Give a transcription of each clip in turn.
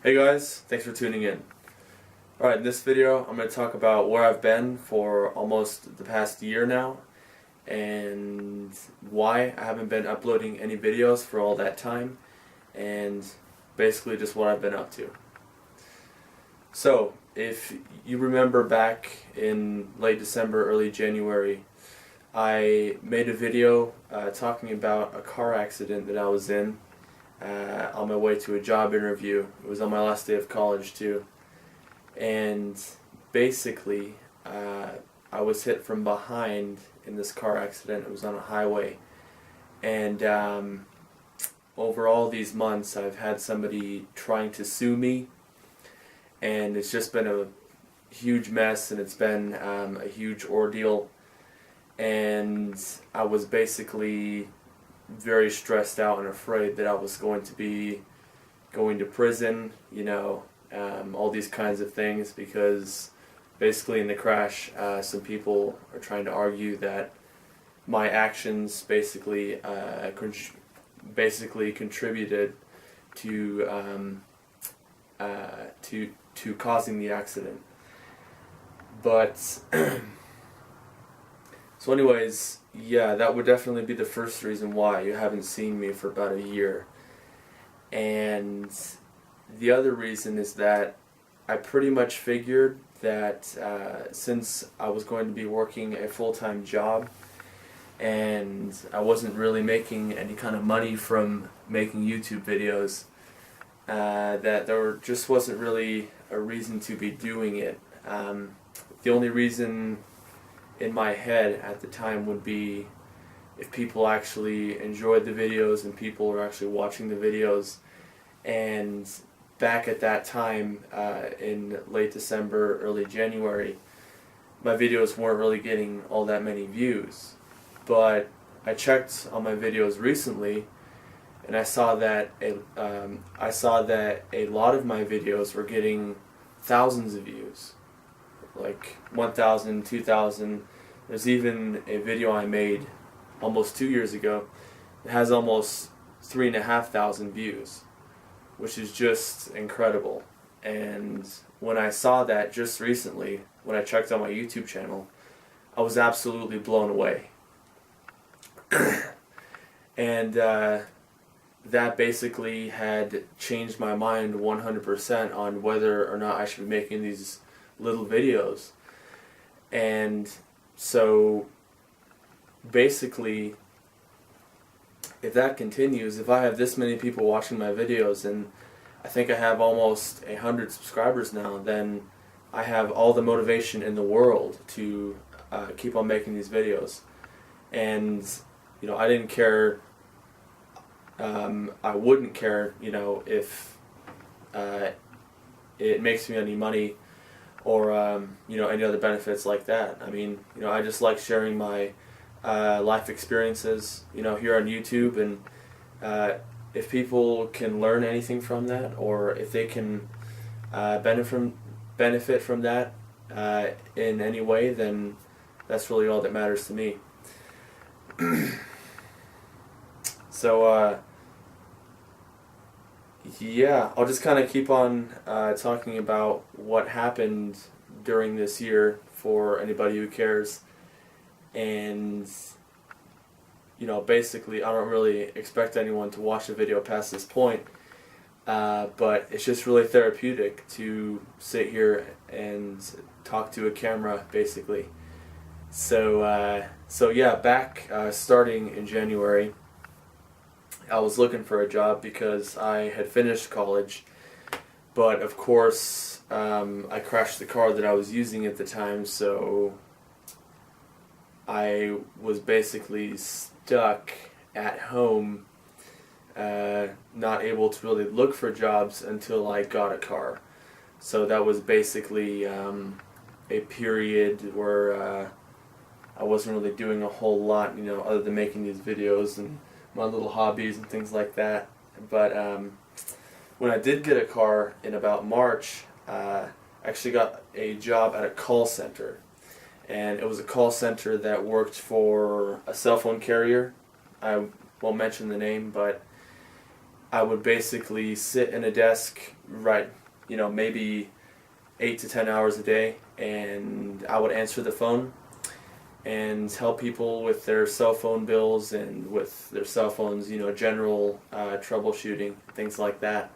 Hey guys, thanks for tuning in. Alright, in this video I'm going to talk about where I've been for almost the past year now and why I haven't been uploading any videos for all that time and basically just what I've been up to. So, if you remember back in late December, early January, I made a video talking about a car accident that I was in on my way to a job interview. It was on my last day of college too, and basically I was hit from behind in this car accident. It was on a highway, and over all these months I've had somebody trying to sue me, and it's just been a huge mess, and it's been a huge ordeal, and I was basically very stressed out and afraid that I was going to be going to prison, all these kinds of things, because basically in the crash some people are trying to argue that my actions basically contributed to causing the accident. But so anyways, yeah, that would definitely be the first reason why you haven't seen me for about a year. And the other reason is that I pretty much figured that since I was going to be working a full-time job and I wasn't really making any kind of money from making YouTube videos, that there just wasn't really a reason to be doing it. The only reason in my head at the time would be if people actually enjoyed the videos and people were actually watching the videos. And back at that time, in late December, early January, my videos weren't really getting all that many views. But I checked on my videos recently, and I saw that a lot of my videos were getting thousands of views, like 1,000, 2,000. There's even a video I made almost 2 years ago that has almost 3,500 views, which is just incredible. And when I saw that just recently, when I checked on my YouTube channel, I was absolutely blown away. And that basically had changed my mind 100% on whether or not I should be making these little videos. And so basically, if that continues, if I have this many people watching my videos, and I think I have almost 100 subscribers now, then I have all the motivation in the world to keep on making these videos. And I didn't care. I wouldn't care, if it makes me any money or any other benefits like that. I mean, I just like sharing my life experiences, here on YouTube, and if people can learn anything from that, or if they can benefit from that in any way, then that's really all that matters to me. So yeah, I'll just kind of keep on talking about what happened during this year for anybody who cares. And basically I don't really expect anyone to watch the video past this point, but it's just really therapeutic to sit here and talk to a camera, basically. So yeah, back starting in January, I was looking for a job because I had finished college, but of course I crashed the car that I was using at the time, so I was basically stuck at home, not able to really look for jobs until I got a car. So that was basically a period where I wasn't really doing a whole lot, other than making these videos and my little hobbies and things like that. But when I did get a car in about March, I actually got a job at a call center. And it was a call center that worked for a cell phone carrier. I won't mention the name, but I would basically sit in a desk, right, maybe 8 to 10 hours a day, and I would answer the phone and help people with their cell phone bills and with their cell phones, general troubleshooting, things like that.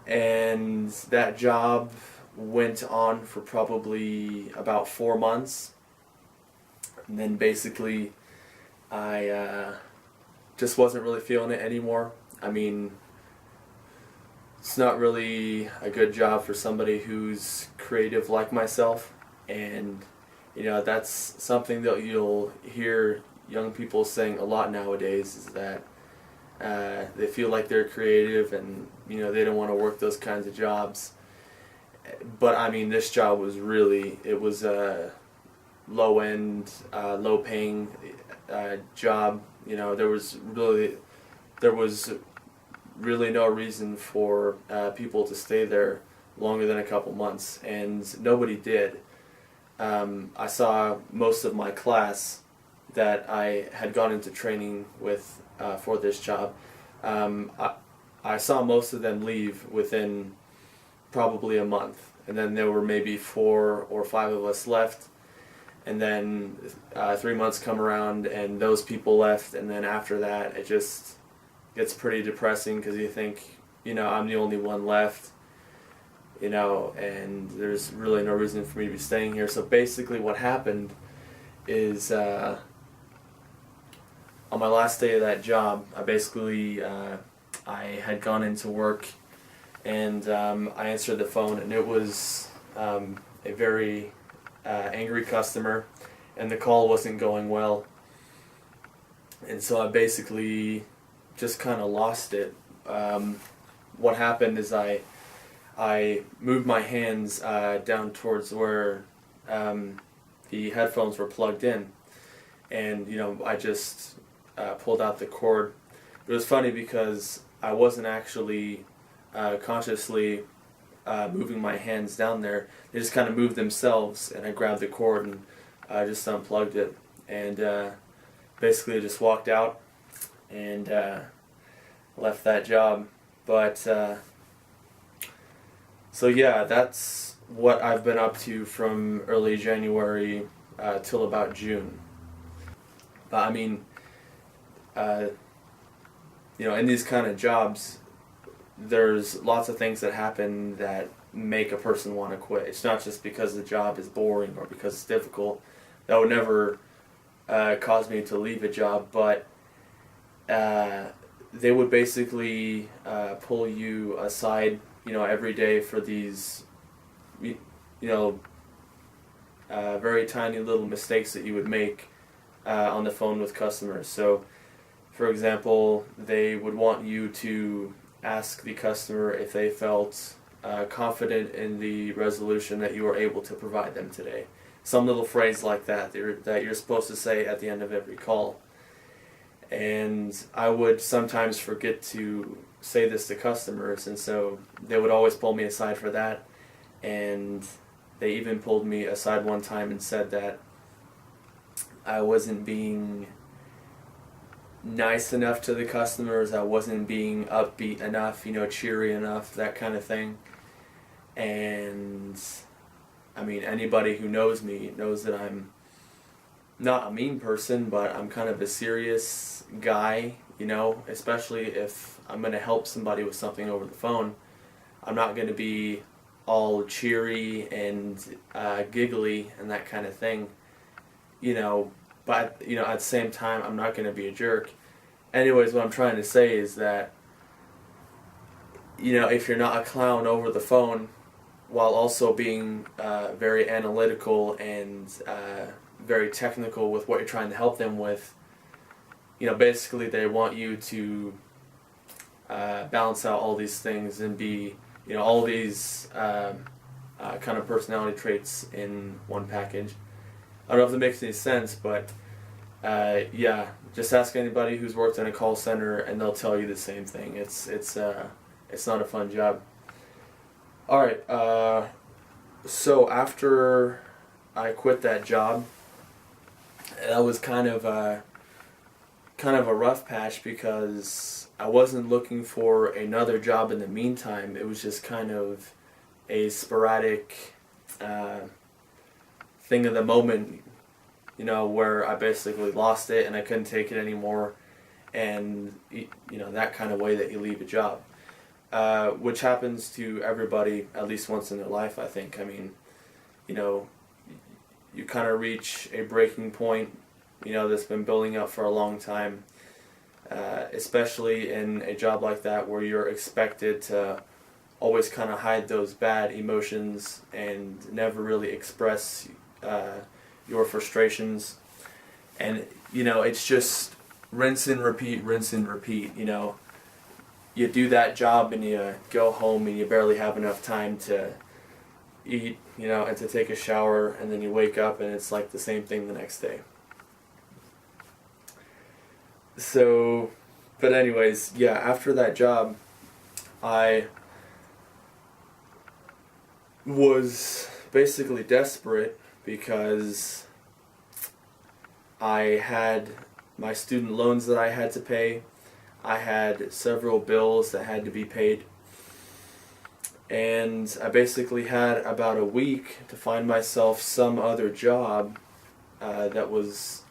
And that job went on for probably about 4 months. And then basically I just wasn't really feeling it anymore. I mean, it's not really a good job for somebody who's creative like myself, and that's something that you'll hear young people saying a lot nowadays, is that they feel like they're creative and they don't want to work those kinds of jobs. But I mean, this job was it was a low end, low paying job. There was really no reason for people to stay there longer than a couple months, and nobody did. I saw most of my class that I had gone into training with for this job. I saw most of them leave within probably a month, and then there were maybe 4 or 5 of us left, and then 3 months come around and those people left, and then after that it just gets pretty depressing because you think, I'm the only one left, and there's really no reason for me to be staying here. So basically what happened is on my last day of that job, I had gone into work, and I answered the phone, and it was a very angry customer, and the call wasn't going well, and so I basically just kind of lost it. What happened is I moved my hands down towards where the headphones were plugged in, and I just pulled out the cord. It was funny because I wasn't actually consciously moving my hands down there. They just kind of moved themselves, and I grabbed the cord and just unplugged it, and basically just walked out and left that job. But so yeah, that's what I've been up to from early January till about June. But I mean, in these kind of jobs, there's lots of things that happen that make a person want to quit. It's not just because the job is boring or because it's difficult. That would never cause me to leave a job, but they would basically pull you aside, every day for these, very tiny little mistakes that you would make on the phone with customers. So, for example, they would want you to ask the customer if they felt confident in the resolution that you were able to provide them today. Some little phrase like that that you're supposed to say at the end of every call. And I would sometimes forget to say this to customers, and so they would always pull me aside for that. And they even pulled me aside one time and said that I wasn't being nice enough to the customers, I wasn't being upbeat enough, cheery enough, that kind of thing. And I mean, anybody who knows me knows that I'm not a mean person, but I'm kind of a serious guy, especially if I'm going to help somebody with something over the phone. I'm not going to be all cheery and giggly and that kind of thing, but, at the same time, I'm not going to be a jerk. Anyways, what I'm trying to say is that, if you're not a clown over the phone, while also being very analytical and very technical with what you're trying to help them with, basically they want you to balance out all these things and be, all these kind of personality traits in one package. I don't know if that makes any sense, but yeah, just ask anybody who's worked in a call center and they'll tell you the same thing. It's not a fun job. All right, so after I quit that job, that was kind of kind of a rough patch because I wasn't looking for another job in the meantime. It was just kind of a sporadic thing of the moment, where I basically lost it and I couldn't take it anymore, and that kind of way that you leave a job, which happens to everybody at least once in their life, I think. I mean, you kind of reach a breaking point, that's been building up for a long time, especially in a job like that where you're expected to always kind of hide those bad emotions and never really express your frustrations. And, it's just rinse and repeat, rinse and repeat. You do that job and you go home and you barely have enough time to eat, and to take a shower, and then you wake up and it's like the same thing the next day. So, but anyways, yeah, after that job, I was basically desperate because I had my student loans that I had to pay. I had several bills that had to be paid. And I basically had about a week to find myself some other job that was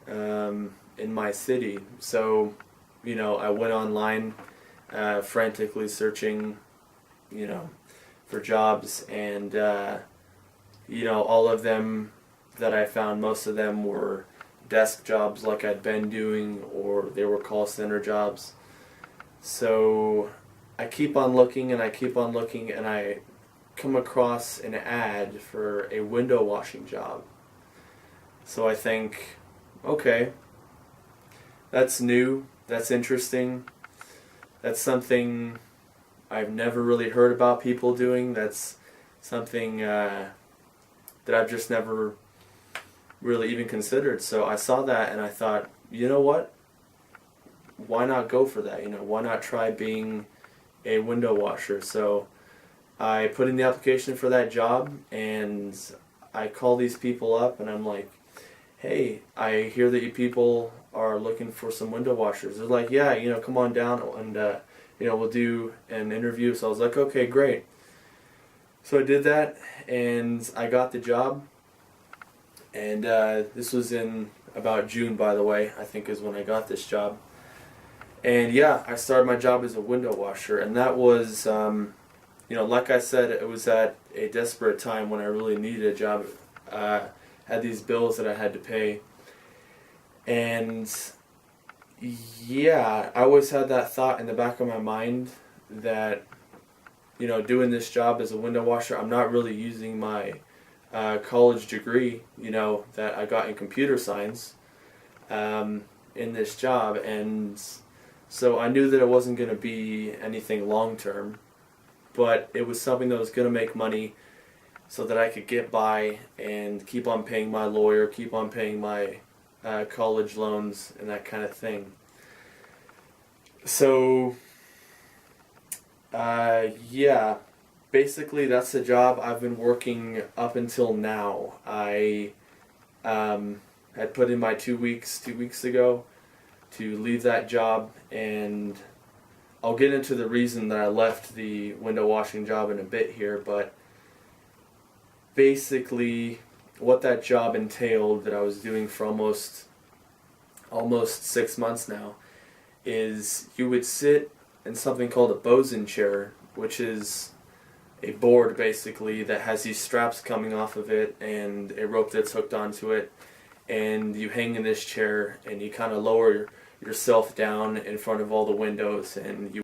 in my city. So, I went online frantically searching, for jobs, and, all of them that I found, most of them were desk jobs like I'd been doing, or they were call center jobs. So I keep on looking and I keep on looking, and I come across an ad for a window washing job. So I think, okay, that's new, that's interesting, that's something I've never really heard about people doing, that's something that I've just never really even considered. So I saw that and I thought, you know what, why not go for that? Why not try being a window washer? So I put in the application for that job, and I call these people up and I'm like, hey, I hear that you people are looking for some window washers. They're like, yeah, come on down and we'll do an interview. So I was like, okay, great. So I did that and I got the job, and this was in about June, by the way, I think is when I got this job. And yeah, I started my job as a window washer, and that was, like I said, it was at a desperate time when I really needed a job. Had these bills that I had to pay, and yeah, I always had that thought in the back of my mind that, doing this job as a window washer, I'm not really using my college degree, that I got in computer science, in this job, and so I knew that it wasn't going to be anything long term, but it was something that was going to make money so that I could get by and keep on paying my lawyer, keep on paying my college loans, and that kind of thing. So, yeah, basically that's the job I've been working up until now. I had put in my 2 weeks 2 weeks ago to leave that job, and I'll get into the reason that I left the window washing job in a bit here, but basically what that job entailed that I was doing for almost 6 months now is you would sit in something called a bosun chair, which is a board basically that has these straps coming off of it and a rope that's hooked onto it, and you hang in this chair and you kind of lower yourself down in front of all the windows, and you